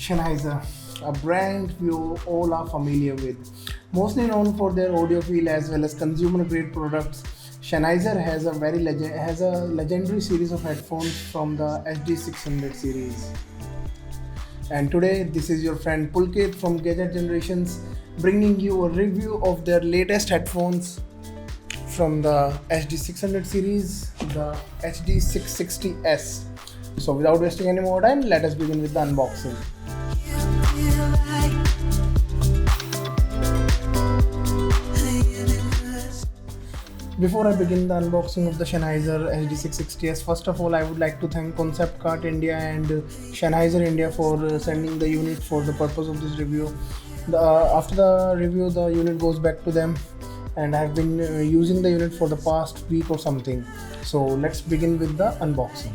Sennheiser, a brand we all are familiar with. Mostly known for their audiophile as well as consumer-grade products, Sennheiser has a legendary series of headphones from the HD600 series. And today, this is your friend Pulkit from Gadget Generations, bringing you a review of their latest headphones from the HD600 series, the HD660s. So without wasting any more time, let us begin with the unboxing. Before I begin the unboxing of the Sennheiser HD660s, first of all I would like to thank Concept Cart India and Sennheiser India for sending the unit for the purpose of this review. After the review, the unit goes back to them, and I have been using the unit for the past week or something. So let's begin with the unboxing.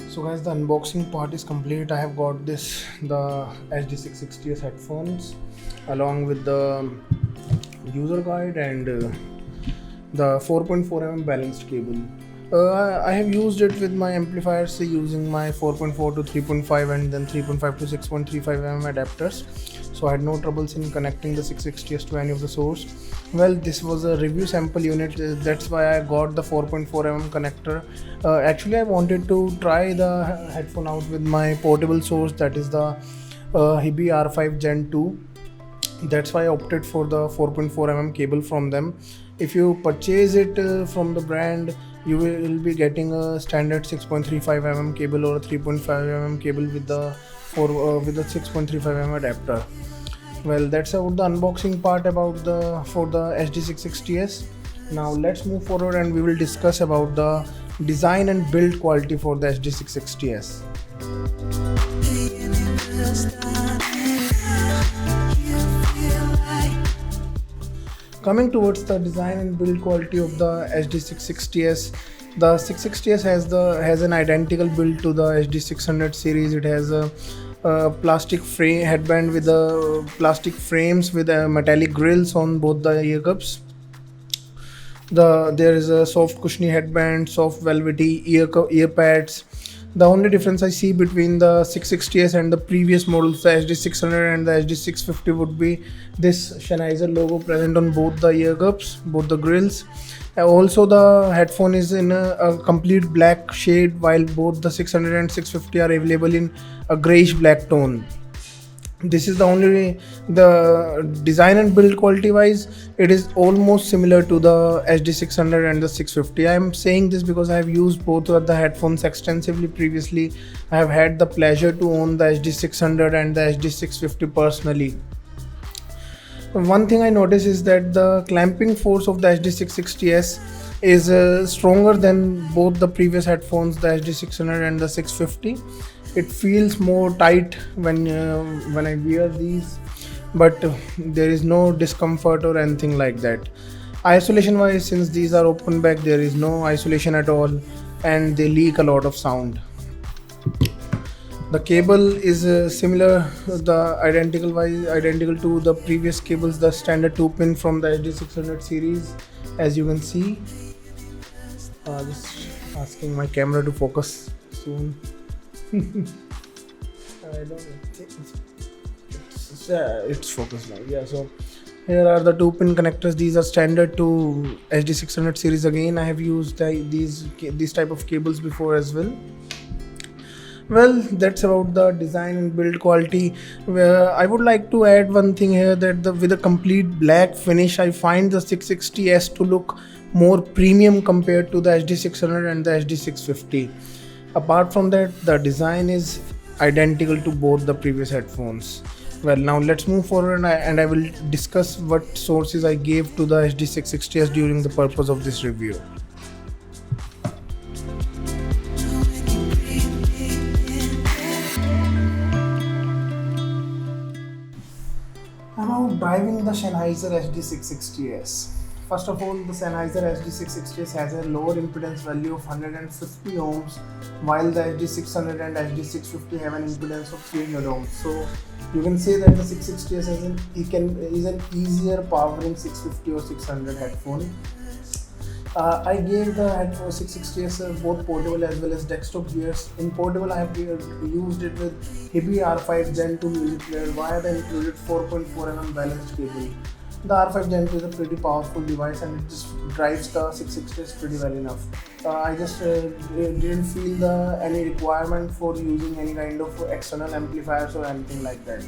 So guys, the unboxing part is complete. I have got the HD660s headphones along with the user guide and the 4.4mm balanced cable. I have used it with my amplifiers using my 4.4 to 3.5 and then 3.5 to 6.35mm adapters. So I had no troubles in connecting the 660s to any of the source. Well, this was a review sample unit, that's why I got the 4.4mm connector. Actually I wanted to try the headphone out with my portable source, that is the Hibi R5 Gen 2. That's why I opted for the 4.4mm cable from them. If you purchase it from the brand, you will be getting a standard 6.35mm cable or a 3.5mm cable with the 6.35mm adapter. Well, that's about the unboxing part for the HD660s. Now let's move forward and we will discuss about the design and build quality for the HD660s. Coming towards the design and build quality of the HD660s, the 660s has an identical build to the HD600 series. It has a plastic frame headband with plastic frames with metallic grills on both the ear cups. There is a soft cushiony headband, soft velvety ear pads. The only difference I see between the 660s and the previous models, the HD600 and the HD650, would be this Sennheiser logo present on both the ear cups, both the grills. Also, the headphone is in a complete black shade, while both the 600 and 650 are available in a grayish black tone. This is the design and build quality wise, it is almost similar to the HD600 and the 650. I am saying this because I have used both of the headphones extensively previously. I have had the pleasure to own the HD600 and the HD650 personally. One thing I notice is that the clamping force of the HD660s is stronger than both the previous headphones, the HD600 and the 650. It feels more tight when I wear these, but there is no discomfort or anything like that. Isolation wise, since these are open back, there is no isolation at all, and they leak a lot of sound. The cable is identical to the previous cables, the standard 2-pin from the HD600 series, as you can see. Just asking my camera to focus soon. I don't think it's focused now. Yeah, so here are the 2-pin connectors. These are standard to HD600 series. Again, I have used these type of cables before as well. Well, that's about the design and build quality. I would like to add one thing here, that with a complete black finish, I find the 660s to look more premium compared to the HD600 and the HD650. Apart from that, the design is identical to both the previous headphones. Well, now let's move forward and I will discuss what sources I gave to the HD660s during the purpose of this review. About driving the Sennheiser HD660s. First of all, the Sennheiser HD660s has a lower impedance value of 150 ohms, while the HD600 and HD650 have an impedance of 300 ohms. So you can say that the 660s is an easier powering 650 or 600 headphone. I gave the headphone 660s both portable as well as desktop gears. In portable, I have used it with Hibi R5 Gen 2 music player via the included 4.4 mm balanced cable. The R5 Gen 2 is a pretty powerful device and it just drives the 660s pretty well enough. I just didn't feel any requirement for using any kind of external amplifiers or anything like that.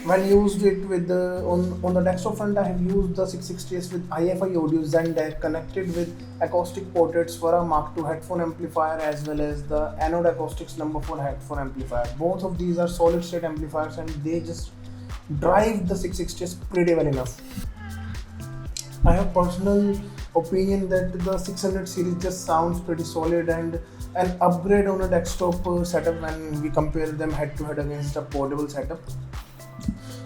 When used it with on the desktop front, I have used the 660s with IFI audio Zen deck connected with acoustic ports for a Mark II headphone amplifier as well as the Anode Acoustics number 4 headphone amplifier. Both of these are solid state amplifiers and they just drive the 660s pretty well enough. I have personal opinion that the 600 series just sounds pretty solid and an upgrade on a desktop setup when we compare them head to head against a portable setup.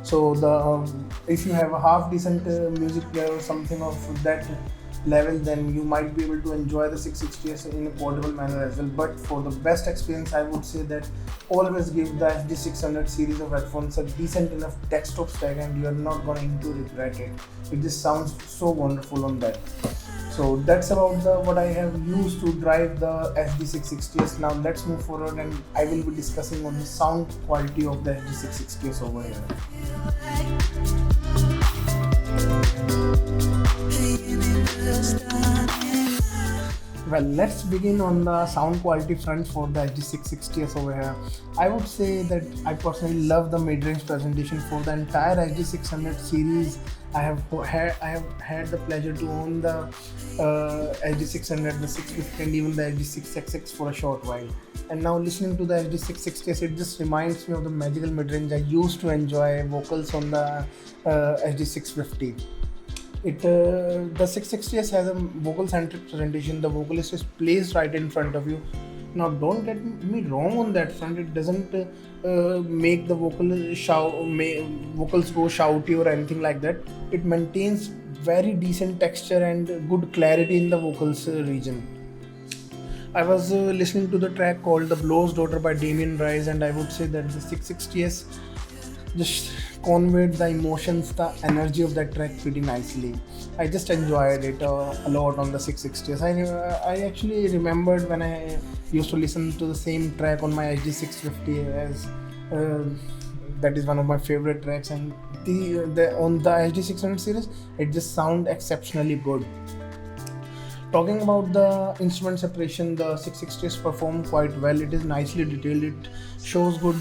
So if you have a half decent music player or something of that level, then you might be able to enjoy the 660s in a portable manner as well. But for the best experience, I would say that always give the HD600 series of headphones a decent enough desktop stack and you are not going to regret it. It just sounds so wonderful on that. So that's about what I have used to drive the HD660s. Now let's move forward and I will be discussing on the sound quality of the HD660s over here. Well, let's begin on the sound quality front for the HD660s over here. I would say that I personally love the mid-range presentation for the entire HD600 series. I have had the pleasure to own the HD600, the 650 and even the HD666 for a short while. And now listening to the HD660s, it just reminds me of the magical mid-range I used to enjoy vocals on the HD650. The 660s has a vocal-centric presentation. The vocalist is placed right in front of you. Now, don't get me wrong on that front. It doesn't make the vocals go shouty or anything like that. It maintains very decent texture and good clarity in the vocals region. I was listening to the track called "The Blow's Daughter" by Damien Rice, and I would say that the 660s just conveyed the emotions, the energy of that track pretty nicely. I just enjoyed it a lot on the 660s. I actually remembered when I used to listen to the same track on my HD650 as that is one of my favorite tracks, and on the HD600 series it just sounds exceptionally good. Talking about the instrument separation, the 660s perform quite well. It is nicely detailed. It shows good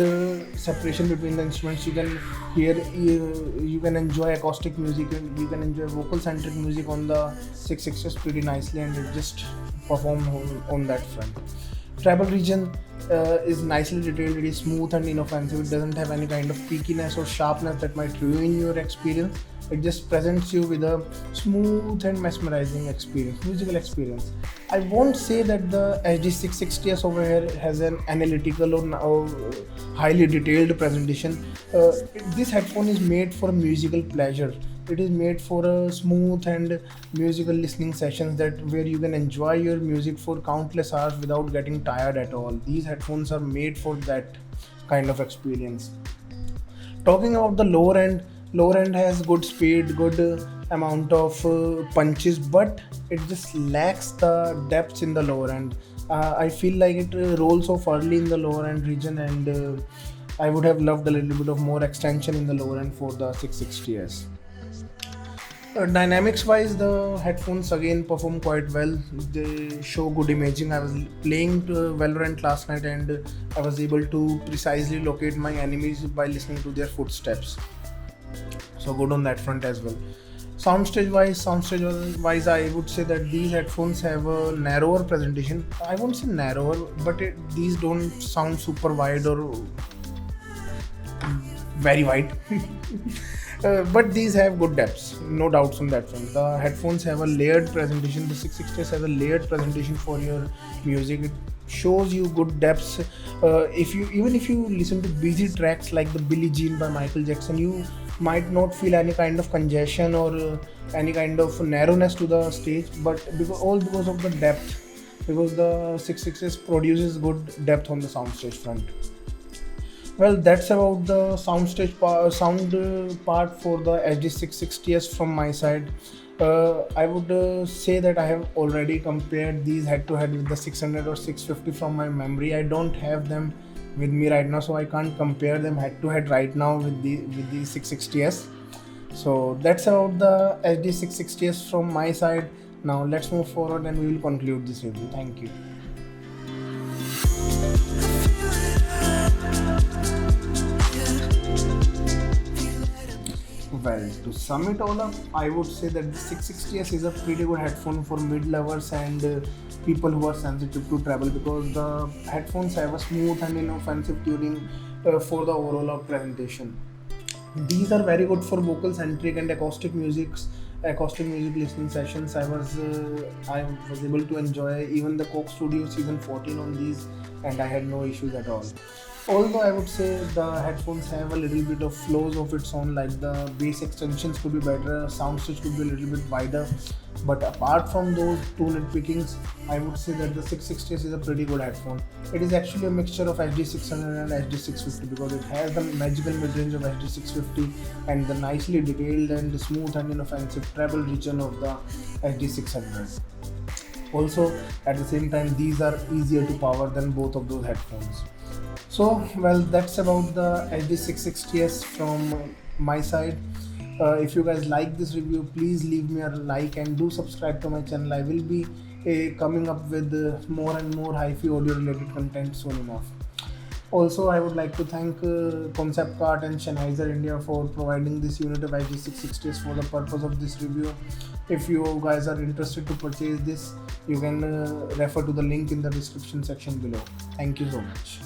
separation between the instruments. You can hear, you can enjoy acoustic music, and you can enjoy vocal-centric music on the 660s pretty nicely, and it just performs on that front. Treble region is nicely detailed. It is smooth and inoffensive. It doesn't have any kind of peakiness or sharpness that might ruin your experience. It just presents you with a smooth and mesmerizing musical experience. I won't say that the HD660s over here has an analytical or highly detailed presentation. This headphone is made for musical pleasure. It is made for a smooth and musical listening sessions where you can enjoy your music for countless hours without getting tired at all. These headphones are made for that kind of experience. Talking about the lower end has good speed, good amount of punches, but it just lacks the depth in the lower end. I feel like it rolls off early in the lower end region, and I would have loved a little bit of more extension in the lower end for the 660s. Dynamics wise, the headphones again perform quite well. They show good imaging. I was playing Valorant last night and I was able to precisely locate my enemies by listening to their footsteps. So good on that front as well. Soundstage wise, I would say that these headphones have a narrower presentation. I won't say narrower, but these don't sound super wide or very wide. But these have good depths, no doubts on that front. The headphones have a layered presentation. The 660s has a layered presentation for your music. It shows you good depths. If you listen to busy tracks like the Billie Jean by Michael Jackson, you might not feel any kind of congestion or any kind of narrowness to the stage, but because of the depth, because the 660s produces good depth on the soundstage front. Well, that's about the part for the HD660s from my side. I would say that I have already compared these head to head with the 600 or 650 from my memory. I don't have them with me right now, so I can't compare them head to head right now with the 660s. So that's about the HD660s from my side. Now let's move forward and we will conclude this review. Thank you. Well, to sum it all up, I would say that the 660s is a pretty good headphone for mid-lovers and people who are sensitive to travel, because the headphones have a smooth and inoffensive tuning for the overall presentation. These are very good for vocal-centric and acoustic music listening sessions. I was able to enjoy even the Coke Studio Season 14 on these, and I had no issues at all. Although I would say the headphones have a little bit of flaws of its own, like the bass extensions could be better, soundstage could be a little bit wider. But apart from those two nitpickings, I would say that the 660s is a pretty good headphone. It is actually a mixture of HD600 and HD650, because it has the magical mid-range of HD650 and the nicely detailed and smooth and inoffensive treble region of the HD600. Also, at the same time, these are easier to power than both of those headphones. So, well, that's about the HD660s from my side. If you guys like this review, please leave me a like and do subscribe to my channel. I will be coming up with more and more hi-fi audio related content soon enough. Also, I would like to thank Concept Cart and Sennheiser India for providing this unit of HD660s for the purpose of this review. If you guys are interested to purchase this, you can refer to the link in the description section below. Thank you so much.